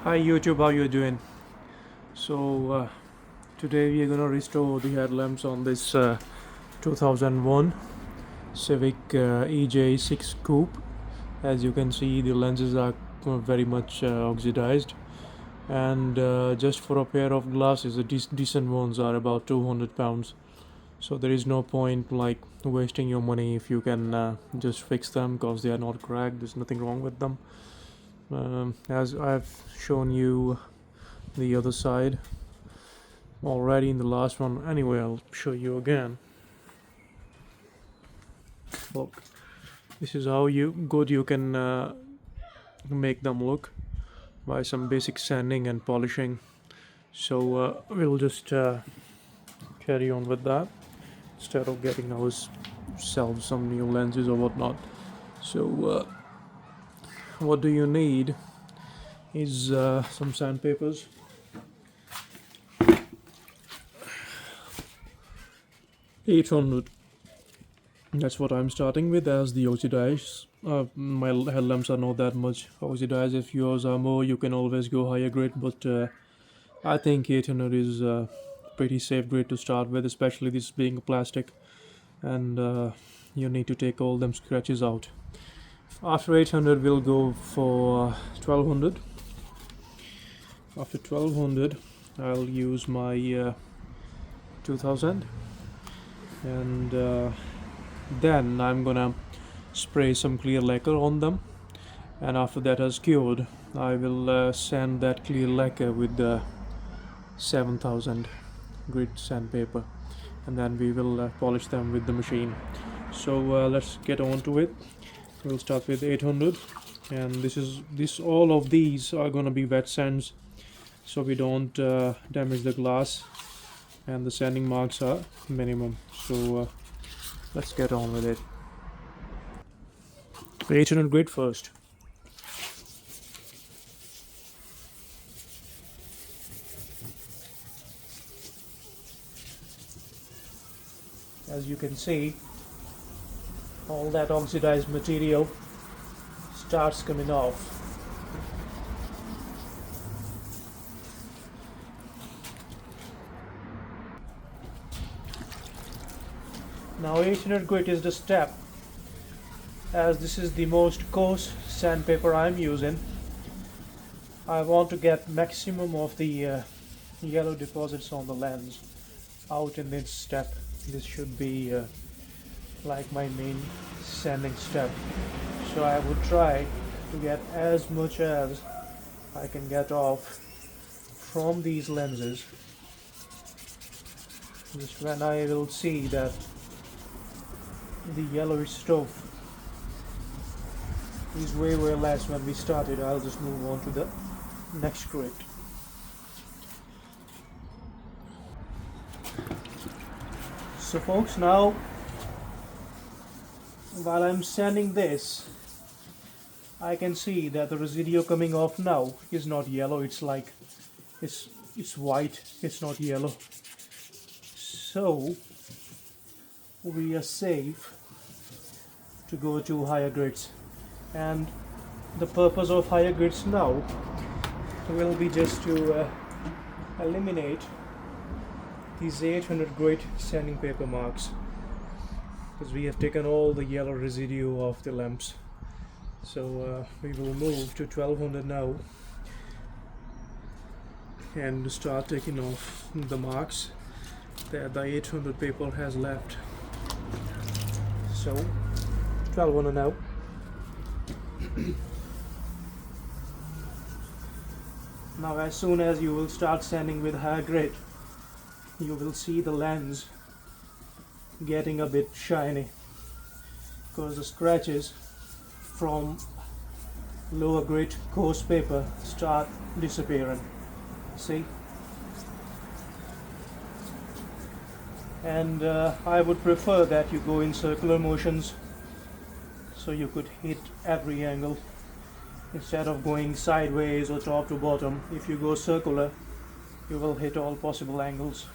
Hi YouTube, how you doing? So today we are gonna restore the headlamps on this 2001 Civic EJ6 Coupe. As you can see, the lenses are very much oxidized, and just for a pair of glasses, the decent ones are about 200 pounds. So there is no point like wasting your money if you can just fix them because they are not cracked. There's nothing wrong with them. As I've shown you the other side already in the last one. Anyway, I'll show you again. Look, this is how you can make them look by some basic sanding and polishing. So we'll just carry on with that instead of getting ourselves some new lenses or whatnot. So what do you need is some sandpapers, 800. That's what I'm starting with as the oxidize. My headlamps are not that much oxidized. If yours are more, you can always go higher grade, but I think 800 is pretty safe grade to start with, especially this being plastic, and you need to take all them scratches out. After 800 we'll go for 1200. After 1200 I'll use my 2000, and then I'm gonna spray some clear lacquer on them, and after that has cured, I will sand that clear lacquer with the 7000 grit sandpaper, and then we will polish them with the machine. So let's get on to it. We'll start with 800, and this all of these are gonna be wet sands, so we don't damage the glass, and the sanding marks are minimum. So let's get on with it. 800 grit first. As you can see, all that oxidized material starts coming off. Now 800 grit is the step, as this is the most coarse sandpaper I'm using. I want to get maximum of the yellow deposits on the lens out in this step. This should be like my main sanding step, so I would try to get as much as I can get off from these lenses. Just when I will see that the yellowish stuff is way less when we started, I'll just move on to the next grit. So folks, now while I'm sanding this, I can see that the residue coming off now is not yellow. It's like it's white, it's not yellow. So we are safe to go to higher grades, and the purpose of higher grades now will be just to eliminate these 800 grit sanding paper marks, because we have taken all the yellow residue off the lamps. So we will move to 1200 now and start taking off the marks that the 800 paper has left. So 1200 now. Now as soon as you will start sanding with higher grit, you will see the lens getting a bit shiny, because the scratches from lower grit coarse paper start disappearing. See? And I would prefer that you go in circular motions, so you could hit every angle instead of going sideways or top to bottom. If you go circular, you will hit all possible angles.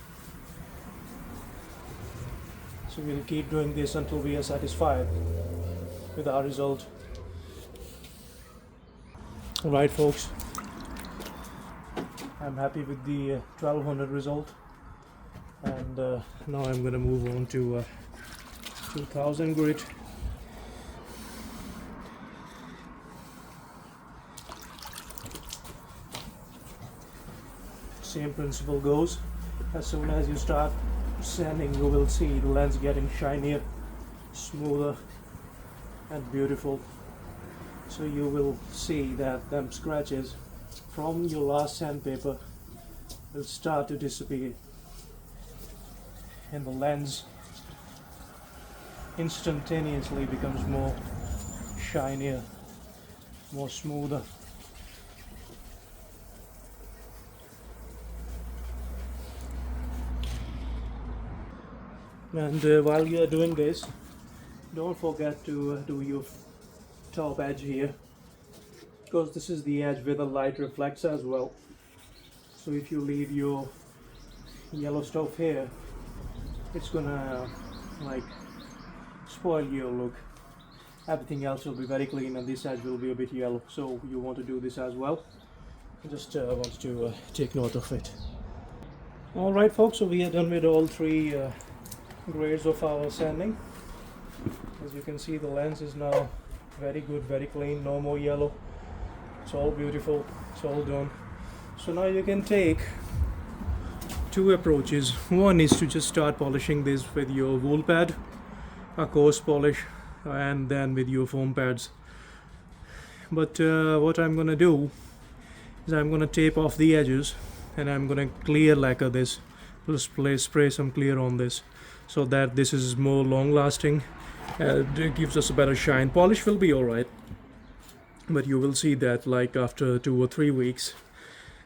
So we'll keep doing this until we are satisfied with our result. Alright folks, I'm happy with the 1200 result, and now I'm gonna move on to 2000 grit. Same principle goes. As soon as you start sanding, you will see the lens getting shinier, smoother and beautiful. So you will see that them scratches from your last sandpaper will start to disappear, and the lens instantaneously becomes more shinier, more smoother. And while you are doing this, don't forget to do your top edge here, because this is the edge where the light reflects as well. So if you leave your yellow stuff here, it's gonna like spoil your look. Everything else will be very clean and this edge will be a bit yellow, so you want to do this as well. Just wanted to take note of it. Alright folks, so we are done with all three grades of our sanding. As you can see, the lens is now very good, very clean, no more yellow. It's all beautiful, it's all done. So now you can take two approaches. One is to just start polishing this with your wool pad, a coarse polish, and then with your foam pads. But what I'm gonna do is I'm gonna tape off the edges and I'm gonna clear lacquer this. Just spray some clear on this so that this is more long lasting. It gives us a better shine. Polish will be alright, but you will see that like after 2 or 3 weeks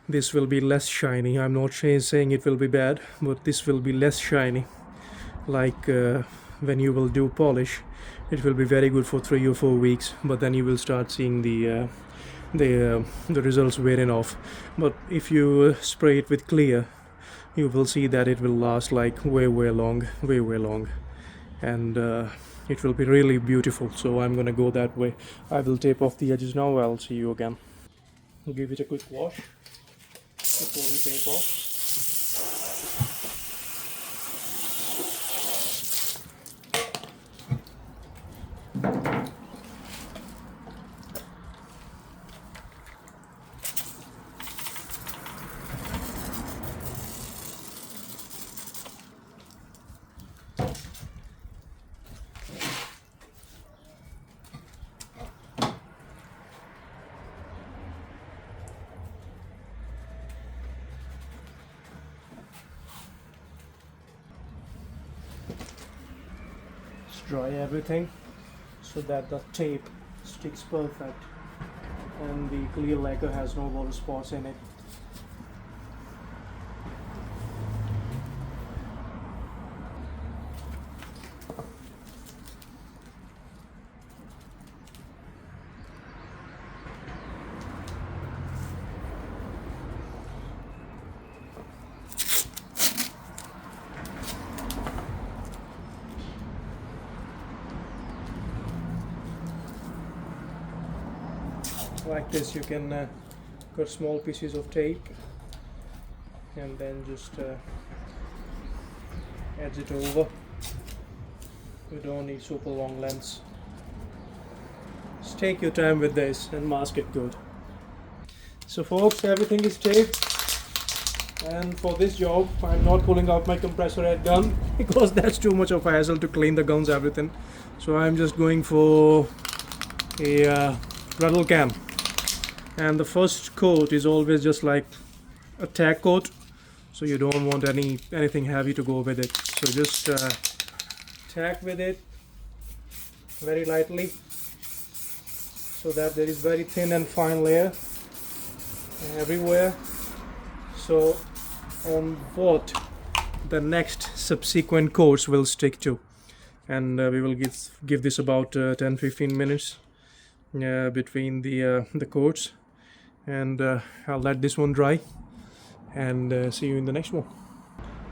this will be less shiny. I'm not saying it will be bad, but this will be less shiny. Like when you will do polish, it will be very good for 3 or 4 weeks, but then you will start seeing the results wearing off. But if you spray it with clear, you will see that it will last like way long, and it will be really beautiful. So I'm gonna go that way. I will tape off the edges now. I'll see you again. Give it a quick wash before we tape off. Dry everything so that the tape sticks perfect and the clear lacquer has no water spots in it. Like this, you can cut small pieces of tape and then just edge it over. You don't need super long lengths. Just take your time with this and mask it good. So folks, everything is taped, and for this job I'm not pulling out my compressor head gun because that's too much of a hassle to clean the guns, everything. So I'm just going for a rattle can. And the first coat is always just like a tack coat, so you don't want anything heavy to go with it. So just tack with it very lightly so that there is very thin and fine layer everywhere. So on what the next subsequent coats will stick to, and we will give this about 10-15 minutes between the coats. And I'll let this one dry and see you in the next one.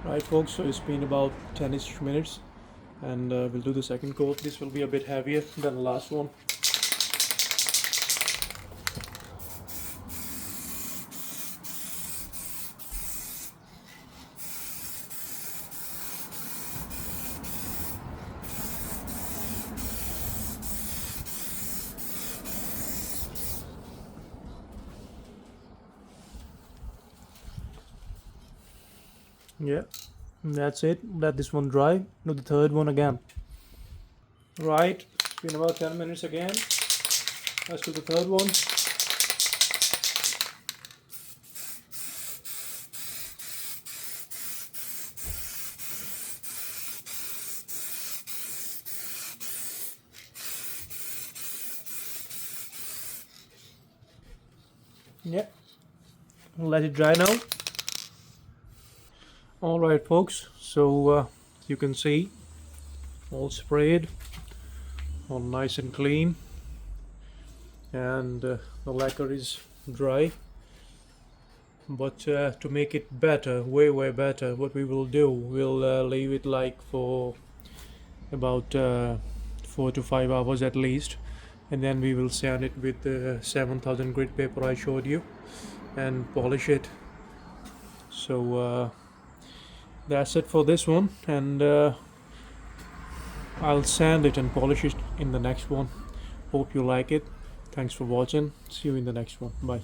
Right folks, so it's been about 10ish minutes and we'll do the second coat. This will be a bit heavier than the last one. Yeah, that's it. Let this one dry. Do the third one again. Right, it's been about 10 minutes again. Let's do the third one. Yeah, let it dry now. Alright folks, so you can see all sprayed, all nice and clean, and the lacquer is dry. But to make it better, way better, what we will do, we'll leave it like for about 4 to 5 hours at least, and then we will sand it with the 7000 grit paper I showed you and polish it. So that's it for this one, and I'll sand it and polish it in the next one. Hope you like it. Thanks for watching. See you in the next one. Bye.